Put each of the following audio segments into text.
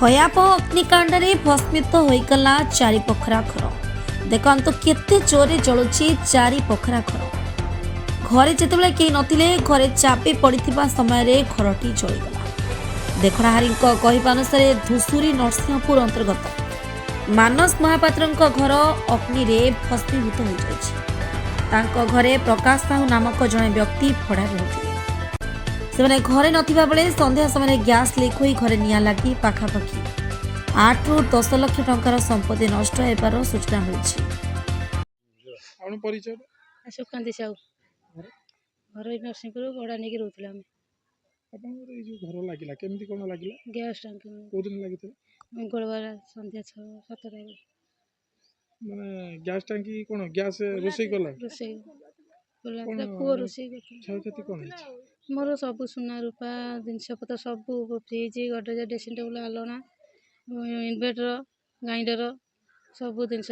भयावह अग्निकांड भस्मित होईगला चारि पोखरा घर। देखु केते जोरे जलुची चारि पोखरा घर। घरे जितेबाला केही नथिले घरे चापी पड़िथिबा समय घरटी जलिगला। देखणाहारी कहवा अनुसार धुसुरी नरसिंहपुर अंतर्गत मानस महापात्र घर अग्नि भस्मीभूत हो जाइछि। घरे प्रकाश साहू नामक जड़े व्यक्ति भड़ा रहुथिले। से घरे नथिबा बेले संध्या समय गैस लीक होई घरे निया लगी पाखापाखि 8 ରୁ 10 लाख टंकार संपत्ति नष्ट होबार सूचना मिली। सुकांती साहू घर नरसिंहपुर भड़ा नहीं रोला आम घर लगिला केमती कोन लगिला गैस टांकी को दिन लागिते मंगलवार संध्या 6-7 माने गैस टांकी कोन गैस रोसई कला रोसई पुओ रोसई क्षयक्षति कोन है मोर सब सुना रूपा जिनपतर सब फ्रिज गडरेज ड्रेसिंग टेबल आलना इनवर्टर ग्राइंडर सब जिन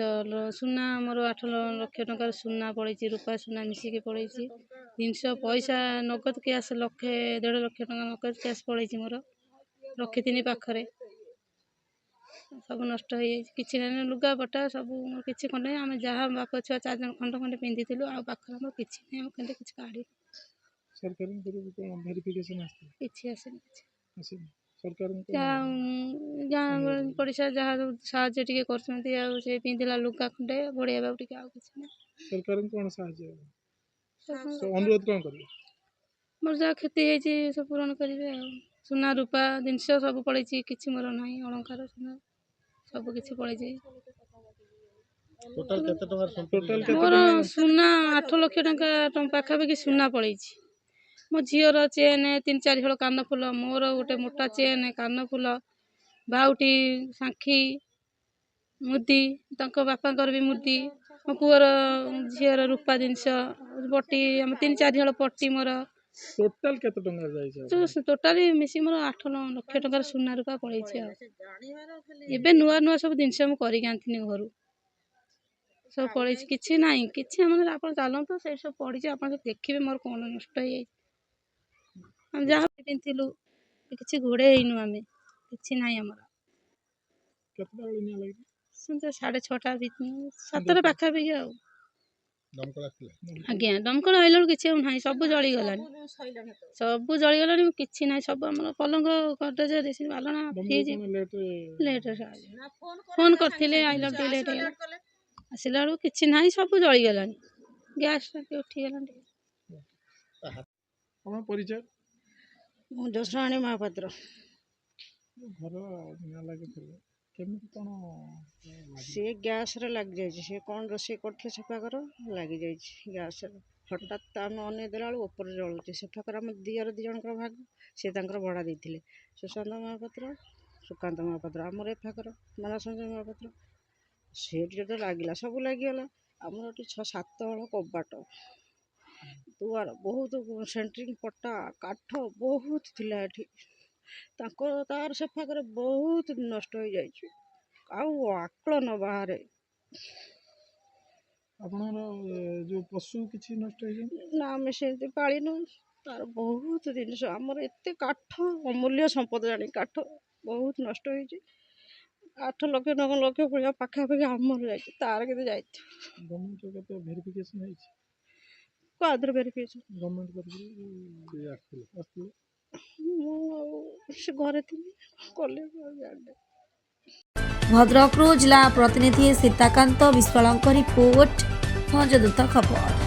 सुना मोर 8 लाख टंकार सुना पड़ी रूपा सुना मिसिकी पड़ी जिनस पैसा नगद कैश 1.5 लाख टंका नगद कैश पड़ी मोर रखी पाखरे सब नष्ट हो कि लुगा पटा सब किसी खंडे आम जहाँ बाप छुआ 4 जन खंड खंडे पिंधि आम पाखे आम कि काढ़ी सरकार वेरिफिकेशन किसी आसनी सरकार पड़ोसा जहाँ साहय टे कर पिंधला लुगा खंडे बढ़िया टे सरकार कौन साहय अनुरोध कौन कर मोर जहाँ क्षति होती सब पूरण करेंगे सुना रूपा जिनस सब पड़े कि मोर ना अलंकार सुना सब किसी पड़े मोर सुना 8 लाख टंका पाखापाखि सुना पड़े मो झीर चेन 3-4 हल कान फुल मोर गोटे मोटा चेन कान फुल बाउटी सांखी मुदी बापा भी मुदी मो पुअर झीर रूपा जिनस पट्टी आम 3-4 हल पट्टी मोर टोटल केते टंका जाय टोटाली मिसी मोर 8 लाख टंकार सुना रूपा पड़े एबे नुआ नुआ सब जिनस मु करिक आंथिनी घर सब पड़े किछि नाही किछि हमर आपण चलंतो से सब पड़ी आपण देखिबे मोर कोन नष्ट हो हम जहाँ पिंथिलु किसी घोड़े हेनु आमे किछि नाही हमर केतना बेले निया लागि सुनते 6:30 7 पाखा भी आ आज्ञा दमकल आइल किछि नाही सब जळी गलानी किछि नाही सब हमर पलंग गडरेज रेसिन बालना फ्रिज लेट फोन करथिले आइल टी लेट आसिला किछि नाही सब जळी गलानी गैस टाके उठी गलानी हम परिचय जसराणी महापात्र घर निया लागि केमती कोन सी गैस रे लग जाय सी कोन रोसे करथे सफा कर लग जाय गैस हठात आम अने देला ऊपर जलुचे सफा कर आम दियर 2 जन भाग से भड़ा देथिले सुशांत महापात्र सुकांत महापात्र आमर एफाकर मानसंजय महापात्र सेठी तो लागिला सब लागिगला आमर 6-7 हल कबाट दुआर बहुत सेंट्रिंग पट्टा काठ बहुत थिला एठी तार सफा करे बहुत नष्ट हो जाइए आकलन बाहर जो पशु किसी नष्ट ना आम से पालिनु तार बहुत जिनस आमर एत काठ अमूल्य संपद जानी काठ बहुत नष्ट हो 8 लाख 9 लाख भैया पाखापाखि आमर जाइए तार के गवर्नमेंट वेरिफिकेशन है आदर वेरिफिकेशन गवर्नमेंट घरे थी कले भद्रक जिला प्रतिनिधि सीताकांत विश्वाल रिपोर्ट भंजदूत खबर।